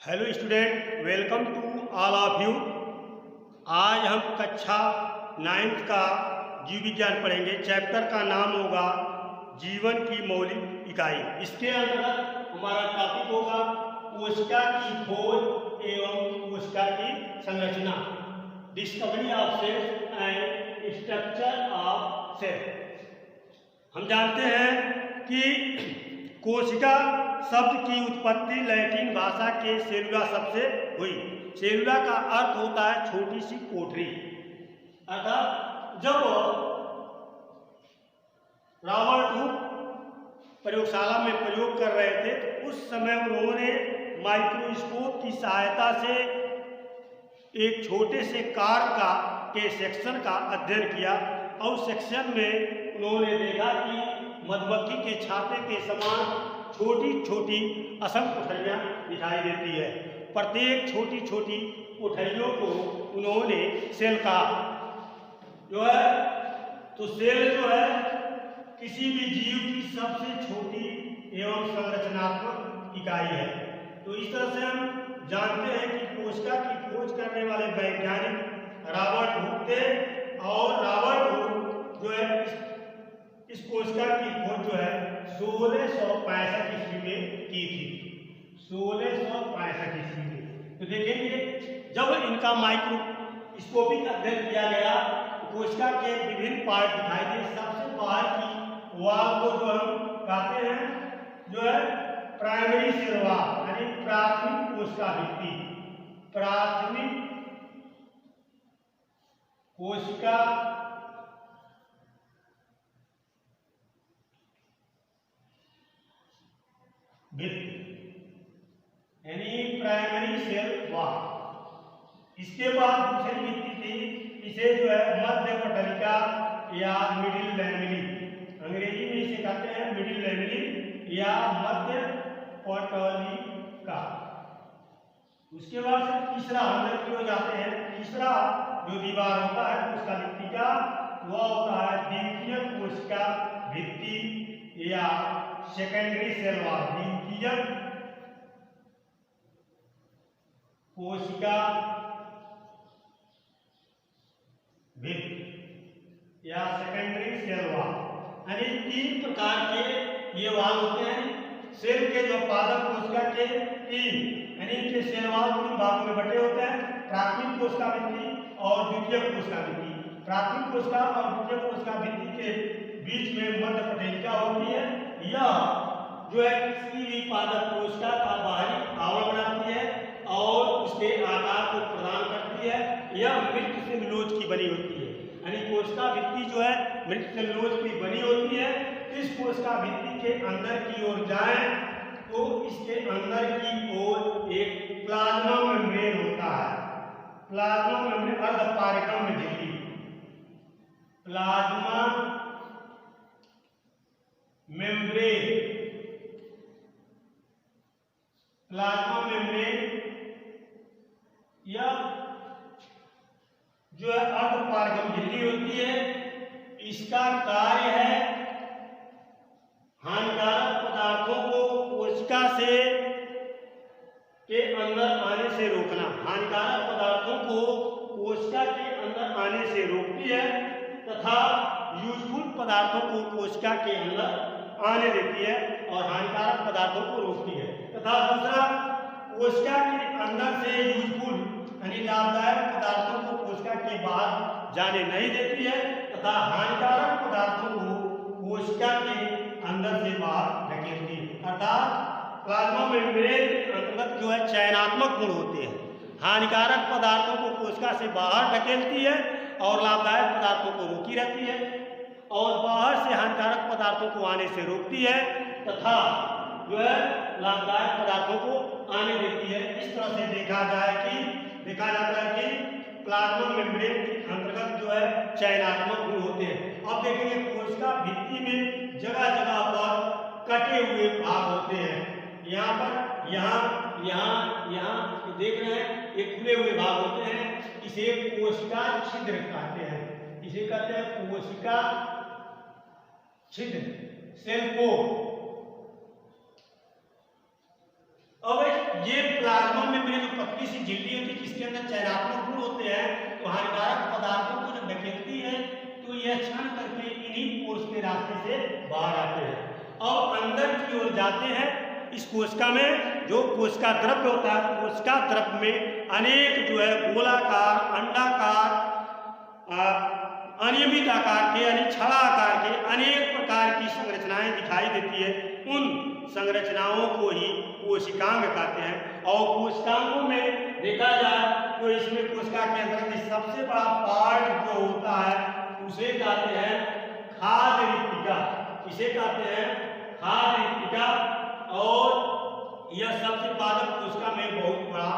Hello student, welcome to all of you. आज हम कक्षा 9th का जीव विज्ञान पढ़ेंगे। चैप्टर का नाम होगा जीवन की मौलिक इकाई। इसके अंतर्गत हमारा टॉपिक होगा कोशिका की खोज एवं कोशिका की संरचना, discovery of cells and structure of cell. हम जानते हैं कि कोशिका शब्द की उत्पत्ति लैटिन भाषा के सेलुला शब्द से हुई। सेलुला का अर्थ होता है छोटी सी कोठरी। अर्थात जब रॉबर्ट हुक प्रयोगशाला में प्रयोग कर रहे थे तो उस समय उन्होंने माइक्रोस्कोप की सहायता से एक छोटे से कार के सेक्शन का अध्ययन किया और सेक्शन में उन्होंने देखा कि मधुमक्खी के छाते के समान छोटी छोटी असंख्य कोठरियाँ दिखाई देती है। प्रत्येक छोटी छोटी कोठरियों को उन्होंने सेल कहा। जो है तो सेल जो है किसी भी जीव की सबसे छोटी एवं संरचनात्मक इकाई है। तो इस तरह से हम जानते हैं कि कोशिका की खोज करने वाले वैज्ञानिक रॉबर्ट हुक थे और रॉबर्ट हुक जो है इस कोशिका की खोज जो है 1665 ईस्वी में की थी। 1665 ईस्वी में। तो देखेंगे जब इनका माइक्रोस्कोपिक अध्ययन किया गया तो कोशिका के विभिन्न पार्ट दिखाई दिए। सबसे बाहर की वाल को जो हम कहते हैं जो है प्राइमरी सेल वाल, यानी प्राथमिक कोशिका भित्ति। प्राथमिक कोशिका यानी प्राइमरी सेल वाल। इसके बाद दूसरी भित्ति थी, इसे जो है मध्य पटलिका या मिडिल लैमेली, अंग्रेजी में इसे कहते हैं मिडिल लैमेली या मध्य पटलिका। उसके बाद से तीसरा अंदर की ओर जाते हैं। तीसरा जो दीवार होता है उसका भित्ति का वह होता है द्वितीयक कोशिका भित्ति या सेकेंडरी सेल वाल। द्वितीयक कोशिका भित्ति या सेकेंडरी सेल वाल, यानी 3 प्रकार के ये वाल होते हैं। सेल के जो पादप कोशिका के 3 यानी इनके सेल वाल 3 भागों में बटे होते हैं, प्राथमिक कोशिका भित्ति और द्वितीयक कोशिका भित्ति। प्राथमिक कोशिका और द्वितीयक कोशिका भित्ति के बीच में मध्य पटलिका होती है। यह जो है किसी भी पादप कोशिका का बाहरी आवरण बनाती है और उसके आकार को प्रदान करती है। यह मृत सेलुलोज की बनी होती है, यानी कोशिका भित्ति जो है मृत सेलुलोज की बनी होती है। इस कोशिका भित्ति के अंदर की ओर जाएं तो इसके अंदर की ओर एक प्लाज्मा मेम्ब्रेन होता है। प्लाज्मा मेम्ब्रेन अर्धपारेखण में झिल्ली, प्लाज्मा मेम्ब्रेन, प्लाज्मा मेम्ब्रेन यह जो है अर्धपारगम झिल्ली होती है। इसका कार्य है हानिकारक पदार्थों को कोशिका से के अंदर आने से रोकना। हानिकारक पदार्थों को कोशिका के अंदर आने से रोकती है तथा यूजफुल पदार्थों को कोशिका के अंदर आने देती है और हानिकारक पदार्थों को रोकती है। तथा दूसरा, कोशिका के अंदर से यूजफुल यानी लाभदायक पदार्थों को कोशिका के बाहर जाने नहीं देती है तथा हानिकारक पदार्थों को कोशिका के अंदर से बाहर धकेलती है। अर्थात प्लाज्मा मेम्ब्रेन के अंतर्गत जो है चयनात्मक गुण होते हैं। हानिकारक पदार्थों को कोशिका से बाहर धकेलती है और लाभदायक पदार्थों को रोकी रहती है और बाहर से हानिकारक पदार्थों को आने से रोकती है तथा जो है लाभदायक पदार्थों को आने देती है। इस तरह से देखा जाता है कि प्लाज्मा मेम्ब्रेन के अंतर्गत जो है चयनात्मक गुण होते हैं। अब देखेंगे कोशिका भित्ति में जगह जगह पर कटे हुए भाग होते हैं। यहाँ पर यहाँ देख रहे हैं ये खुले हुए भाग होते हैं। इसे कोशिका छिद्र कहते हैं। इसे कहते हैं कोशिका छिद्र, सेल पोर। अब ये प्लाज्मा में मेरी जो पतली सी झिल्ली होती है जिसके अंदर चयनात्मक गुण होते हैं, तो हानिकारक पदार्थों को जब धकेलती है तो यह क्षण करके इन्हीं पोर्स के रास्ते से बाहर आते हैं और अंदर की ओर जाते हैं। इस कोशिका में जो कोशिका द्रव्य होता है, कोशिका द्रव्य में अनेक जो है गोलाकार, अंडाकार, अनियमित आकार के यानी छड़ा आकार के अनेक प्रकार की संरचनाएं दिखाई देती है। उन संरचनाओं को ही कोशिकांग कहते हैं। और कोशिकांगों में देखा जाए तो इसमें कोशिका के अंदर सबसे बड़ा पार्ट जो होता है उसे कहते हैं खाद्य रिक्तिका। इसे कहते हैं खाद्य रिक्तिका और यह सबसे पादप कोशिका में बहुत बड़ा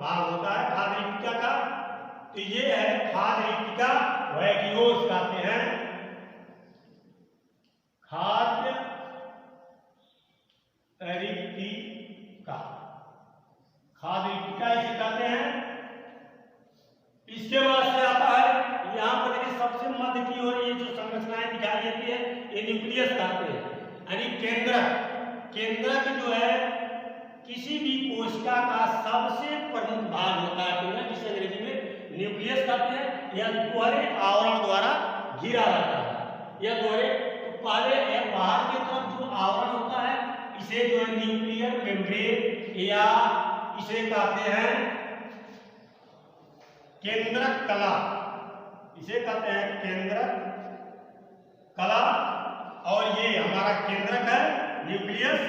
भाग होता है खाद्य रिक्तिका का। तो ये है खाद्य रिक्तिका, वैक्यूल्स कहते हैं खाद्य रिक्तिका। खाद्य रिक्तिका इसे कहते हैं। इसके बाद से आता है यहाँ पर देखिए सबसे मध्य की ओर ये जो संरचनाएं दिखाई देती है ये न्यूक्लियस कहते हैं, यानी केंद्रक। केंद्रक जो है किसी भी कोशिका का सबसे प्रमुख भाग होता है केंद्रक, जिसे अंग्रेजी में न्यूक्लियस कहते हैं। यह दोहरे आवरण द्वारा घिरा रहता है। यह दोहरे तो पहले यह बाहर की तरफ जो आवरण होता है इसे जो है न्यूक्लियर मेम्ब्रेन या इसे कहते हैं केंद्रक कला। इसे कहते हैं केंद्रक कला और ये हमारा केंद्रक है न्यूक्लियस।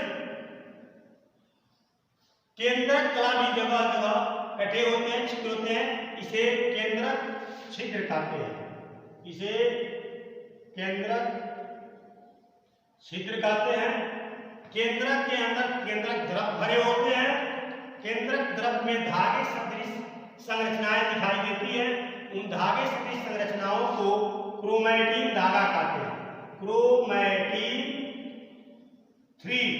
केंद्रक कला भी जगह जगह कटे होते हैं, छिद्र होते हैं, इसे केंद्रक छिद्र कहते हैं। इसे केंद्रक छिद्र कहते हैं। केंद्रक के अंदर केंद्रक द्रव भरे होते हैं। केंद्रक द्रव में धागे सदृश संरचनाएं दिखाई देती है। उन धागे सदृश संरचनाओं को क्रोमैटिन धागा कहते हैं। क्रोमैटिन 3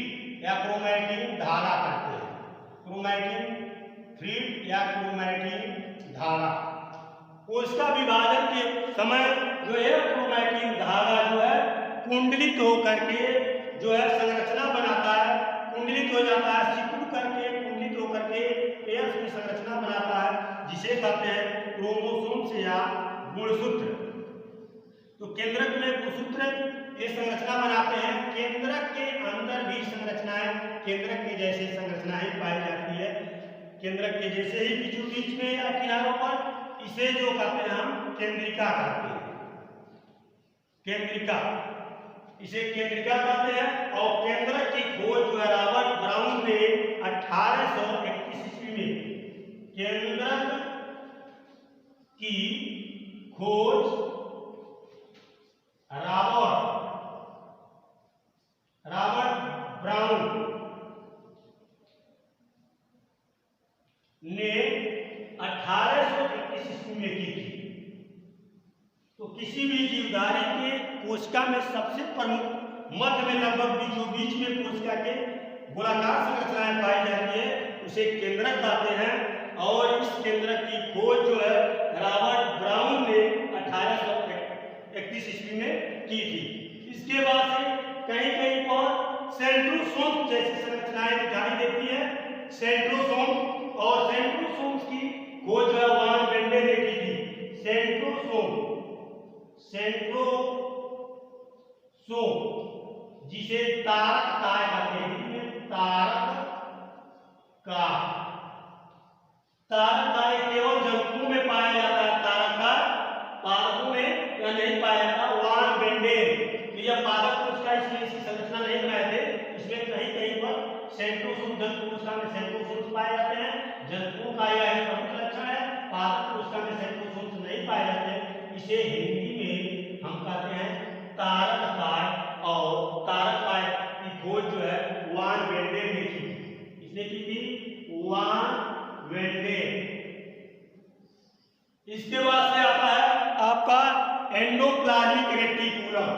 या क्रोमैटिन धागा कहते हैं। क्रोमैटिन 3 या क्रोमैटिन धागा। कोशिका विभाजन के समय जो है क्रोमैटिन धागा जो है कुंडलित होकर के जो है संरचना बनाता है, कुंडलित हो जाता है, सिकुड़ करके कुंडलित होकर के पेयर्स की संरचना बनाता है, जिसे कहते हैं क्रोमोसोम्स या गुणसूत्र। तो केंद्रक में गुणसूत्र ये संरचना बनाते हैं। केंद्रक के अंदर भी संरचनाएं केंद्रक के जैसे संरचनाएं पाई जाती है। केंद्रक के जैसे ही बीचों बीच में या किनारों पर इसे जो कहते हैं हम केंद्रिका कहते हैं। केंद्रिका, इसे केंद्रिका कहते हैं। और केंद्रक की खोज जो है रॉबर्ट ब्राउन ने 1831 ईस्वी में केंद्रक की खोज रॉबर्ट ब्राउन ने 1831 ईस्वी में की थी। तो किसी भी जीवधारी के कोशिका में सबसे प्रमुख मध्य में लगभग बीचों बीच में कोशिका के गोलाकार संरचनाएं पाई जाती है, उसे केंद्रक कहते हैं। और इस केंद्रक की खोज जो है रॉबर्ट ब्राउन ने 1831 ईस्वी में की थी। इसके बाद से कहीं कहीं पर सेंट्रोसोम जैसी संरचनाएं दिखाई देती है। सेंट्रोसोम और सेंट्रोसोम्स की खोज वान बेंडे ने की थी। सेंट्रोसोम जिसे तारक काय कहते हैं। तारक काय केवल जंतुओं में पाया जाता है। तारक काय पादपों में या नहीं पाया जाता। वान बेंडे यह पादप कोशिका इसलिए इसकी संरचना नहीं बनाए थे। इसमें कहीं कहीं पर सेंट्रोसोम जंतु कोशिका में सेंट्रोसोम्स पाए जाते हैं। जंतुओं का यह प्रमुख लक्षण है। पादप कोशिका में सेंट्रोसोम्स नहीं पाए जाते। इसे हिंदी में हम कहते हैं तारक काय। और तारक काय की खोज जो है वान बेंडे ने की। इसने की थी वान बेंडे। इसके बाद से आता है आपका एंडोप्लाज्मिक रेटिकुलम।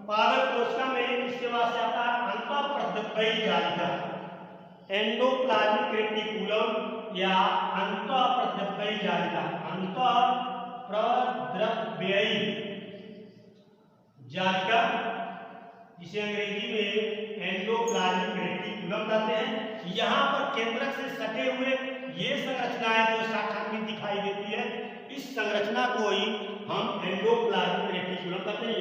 पादप कोशिका में इसके बाद से आता है अंतःप्रद्रव्ययी जालिका। एंडोप्लाज्मिक रेटिकुलम या अंतःप्रद्रव्ययी जालिका। अंतःप्रद्रव्ययी जालिका, जिसे अंग्रेजी में एंडोप्लाज्मिक रेटिकुलम कहते हैं। यहाँ पर केंद्रक से सटे हुए ये संरचनाएं जो शाखा में दिखाई देती है, इस संरचना को ही हम एंडोप्लाज्मिक रेटिकुलम कहते हैं।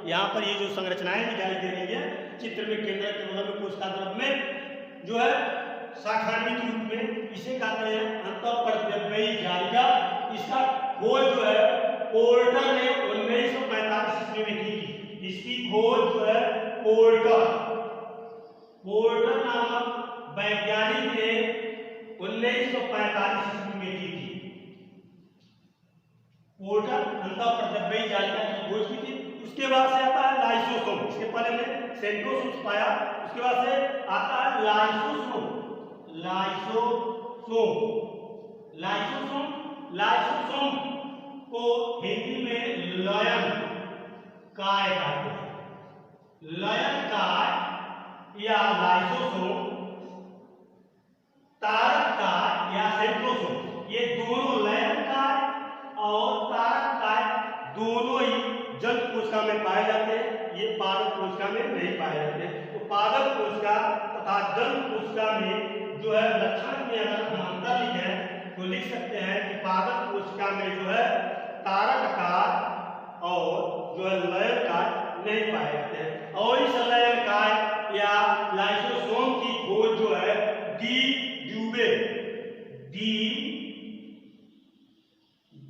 यहाँ पर ये जो संरचनाएं दिखाई दे रही है चित्र में, केंद्रक के बगल में कोशिका द्रव में जो है शाखान्वित रूप में, इसे कहते हैं अंतःपरद्रव्यी जालिका। इसका खोज जो है पोर्टर ने 1945 ईस्वी में की थी। इसकी खोज जो है पोर्टर नामक वैज्ञानिक ने 1945 ईस्वी में की थी। पोर्टर अंतःपरद्रव्यी जालिका की खोज की थी। उसके बाद से आता है लाइसोसोम। इसके पहले हमने सेंट्रोसोम पाया, उसके बाद से आता है लाइसोसोम। लाइसोसोम को हिंदी में लयन काय कहते हैं। लयन काय या लाइसोसोम, तारक काय या सेंट्रोसोम, ये दोनों लयन काय और तारक काय दोनों ही जंतु कोशिका में पाए जाते हैं। ये पादप कोशिका में नहीं पाए जाते। तो पादप कोशिका तथा जंतु कोशिका में जो है लक्षण में अगर हम अंतर लिखें तो लिख सकते हैं कि पादप कोशिका में जो है तारक काय और जो है लयन काय नहीं पाए जाते हैं। और इस लयन काय या लाइसोसोम की खोज जो है डी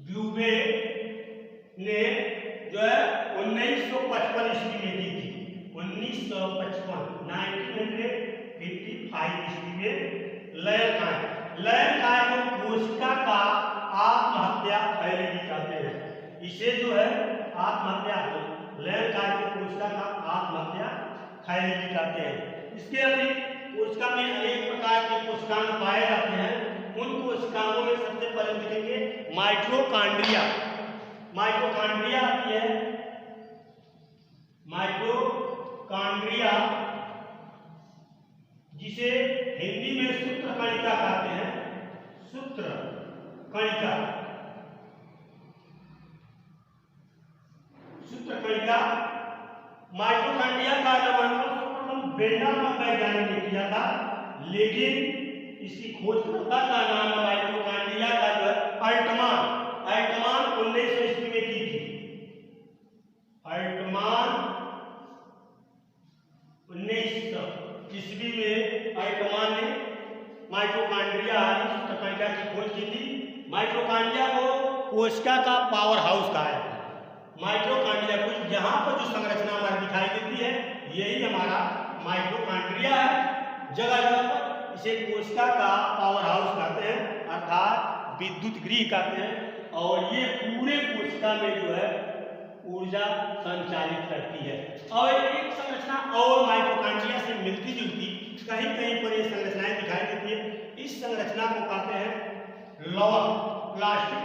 ड्यूबे ने जो है 1955 ईस्वी में दी थी। 1955 ईस्वी में लयन काय को कोशिका का आत्महत्या थैलेमी कहते हैं। इसे जो है आत्महत्या, लयन काय को कोशिका का आत्महत्या थैलेमी कहते हैं। इसके अतिरिक्त कोशिका में अनेक प्रकार के कोशिकाएं पाए जाते हैं। उन कोशिकाओं में सबसे पहले देखेंगे माइटोकॉन्ड्रिया आती है। माइटोकॉन्ड्रिया जिसे हिंदी में सूत्रकणिका कहते हैं। सूत्रकणिका माइटोकॉन्ड्रिया का सर्वप्रथम बेंडा नामक वैज्ञानिक ने किया था, लेकिन इसकी खोजकर्ता का नाम माइटोकॉन्ड्रिया का जो है अल्टमान 1900 ईस्वी में की थी। अल्टमान 1900 ईस्वी में अल्टमान ने माइटोकॉन्ड्रिया सूत्रकणिका की खोज की थी। माइटोकॉन्ड्रिया को कोशिका का पावर हाउस कहा है। माइटोकॉन्ड्रिया को यहाँ पर जो संरचना हमारी दिखाई देती है यही हमारा माइटोकॉन्ड्रिया है। जगह जगह पर इसे कोशिका का पावर हाउस कहते हैं, अर्थात विद्युत गृह कहते हैं। और ये पूरे कोशिका में जो है ऊर्जा संचालित करती है। और एक संरचना और माइटोकॉन्ड्रिया से मिलती जुलती कहीं कहीं पर ये संरचनाएं दिखाई देती है। इस संरचना को कहते हैं लवक, प्लास्टिक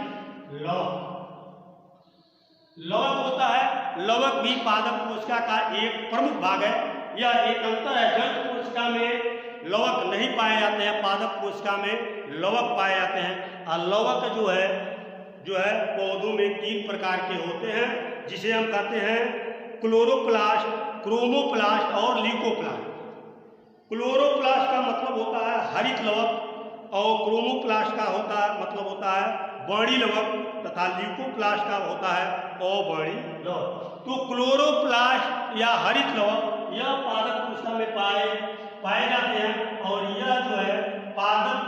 लवक होता है। लवक भी पादप कोशिका का एक प्रमुख भाग है। यह एक अंतर है, जंतु कोशिका में लवक नहीं पाए जाते हैं, पादप कोशिका में लवक पाए जाते हैं। और लवक जो है पौधों में 3 प्रकार के होते हैं, जिसे हम कहते हैं क्लोरोप्लास्ट, क्रोमोप्लास्ट और ल्यूकोप्लास्ट। क्लोरोप्लास्ट का मतलब होता है हरित लवक और क्रोमोप्लास्ट का मतलब होता है वर्णी लवक तथा ल्यूकोप्लास्ट का होता है अवर्णी लवक। तो क्लोरोप्लास्ट या हरित लवक यह पादप कोशिका में पाए जाते हैं और यह जो है पादप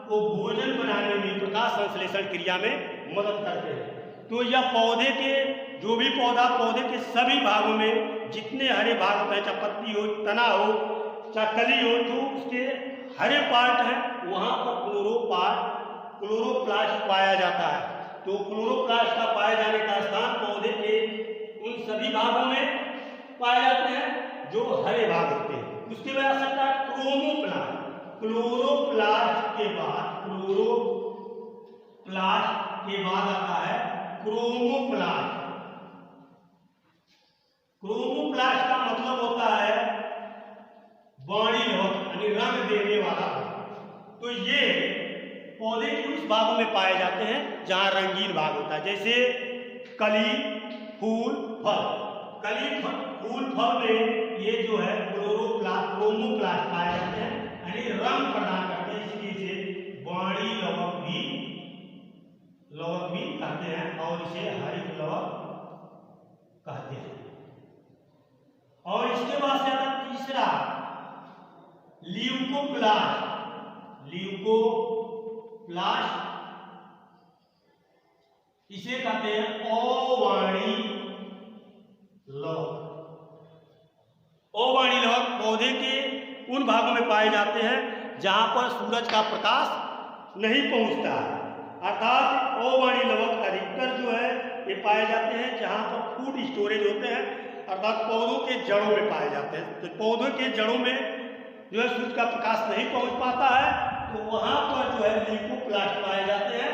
को भोजन बनाने में प्रकाश संश्लेषण क्रिया में मदद करते हैं। तो यह पौधे के सभी भागों में जितने हरे भाग होते हैं, चाहे पत्ती हो, तना हो, चाहे कली हो, जो उसके हरे पार्ट हैं वहां पर क्लोरोप्लास्ट पाया जाता है। तो क्लोरोप्लास्ट का पाए जाने का स्थान पौधे के उन सभी भागों में पाए जाते हैं जो हरे भाग होते हैं। उसके बाद आ सकता है क्रोमोप्लास्ट। क्लोरोप्लास्ट के बाद आता है क्रोमोप्लास्ट। क्रोमोप्लास्ट का मतलब होता है वर्णी लवक, यानी रंग देने वाला। तो ये पौधे के उस भागों में पाए जाते हैं जहां रंगीन भाग होता है, जैसे कली, फूल, फल। कली, फूल, फल में ये जो है क्रोमोप्लास्ट पाए जाते हैं, यानी रंग प्रदान करते हैं, इसलिए इसे वाणी लवक भी कहते हैं और इसे हरित लवक कहते हैं। और इसके बाद से आता तीसरा ल्यूकोप्लास्ट। इसे कहते हैं अवाणी लवक। अवाणी लवक पौधे के उन भागों में पाए जाते हैं जहां पर सूरज का प्रकाश नहीं पहुंचता है, अर्थात अवाणी लवक अधिकतर जो है ये पाए जाते हैं जहां पर फूड स्टोरेज होते हैं, अर्थात पौधों के जड़ों में पाए जाते हैं। तो पौधों के जड़ों में जो है सूरज का प्रकाश नहीं पहुंच पाता है, तो वहां पर जो है ल्यूकोप्लास्ट पाए जाते हैं।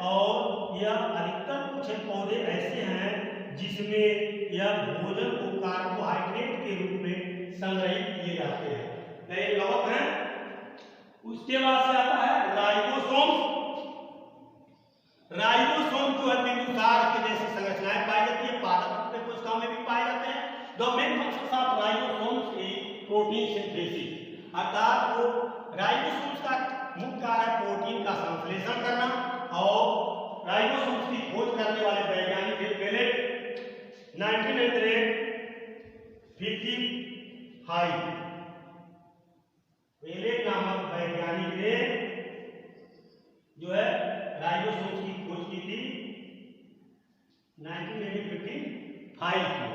और यह अधिकतर कुछ पौधे ऐसे हैं जिसमें यह भोजन को कार्बोहाइड्रेट के रूप में संग्रहित किए जाते हैं, नए लवक हैं। उसके बाद से आता है राइबोसोम। राइबोसोम जो है बिंदुसार के जैसी संरचनाएं पाई जाती है, पादप के कोशिकाओं में भी पाए जाते हैं। The main function of ribosomes is protein synthesis, अर्थात वो राइबोसोम्स का मुख्य कार्य प्रोटीन का संश्लेषण करना। और राइबोसोम्स की खोज करने वाले वैज्ञानिक थे पेलेट, 1955। पेलेट नामक वैज्ञानिक ने जो है राइबोसोम्स की खोज की थी 1955 में।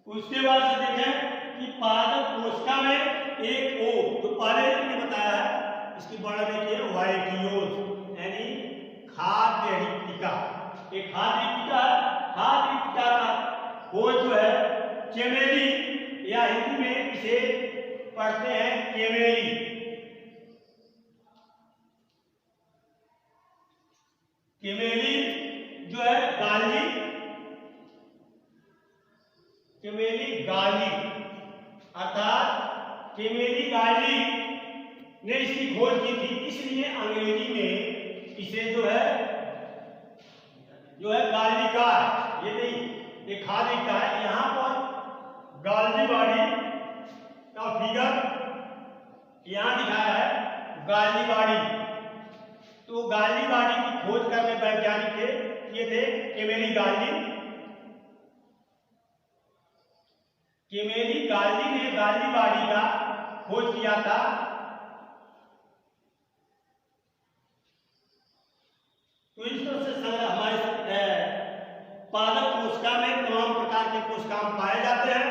उसके बाद से देखें कि पादप कोशिका में एक ओ जो पहले हमने बताया है, इसकी वर्णन देखिए वाइटियोज, यानी खाद्य रिक्तिका। एक खाद्य रिक्तिका है। खाद्य रिक्तिका का खोज जो है चमेली, या हिंदी में इसे पढ़ते हैं केमेली। केमेली जो है गाली, केमेली गाली, अर्थात केमेली गाली ने इसकी खोज की थी, इसलिए अंग्रेजी में इसे जो है गालिका, ये नहीं, ये खाद्य का है। यहां पर गाली बाड़ी का फिगर यहां दिखाया है, गाली बाड़ी। तो गाली बाड़ी की खोज करने वैज्ञानिक थे, ये थे केमेली गाली। केमेली गाली ने गाली बाड़ी का खोज किया था। तो इस तरह से हमारे पादप कोशिका में तमाम प्रकार के कोशिका पाए जाते हैं।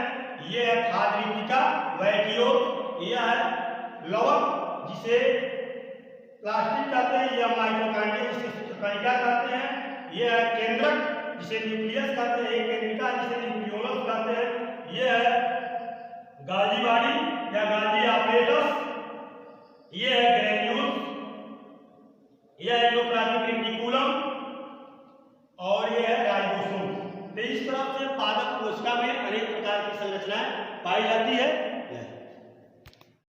ये है खाद्य रिक्तिका वैटियोज, यह है लवक जिसे प्लास्टिक कहते हैं, यह माइटोकॉन्ड्रिया जिसे कणिका कहते हैं, यह है केंद्रक जिसे न्यूक्लियस कहते हैं, एक केंद्रिका जिसे न्यूक्लियोलस कहते हैं, यह है गाली बाड़ी या गाली आपरेटस, यह है ग्रेन्यूल्स, यह है एंडोप्लाज्मिक रेटिकुलम और यह है राइबोसोम। तो इस तरह से पादप कोशिका में अनेक प्रकार की संरचनाएं पाई जाती है।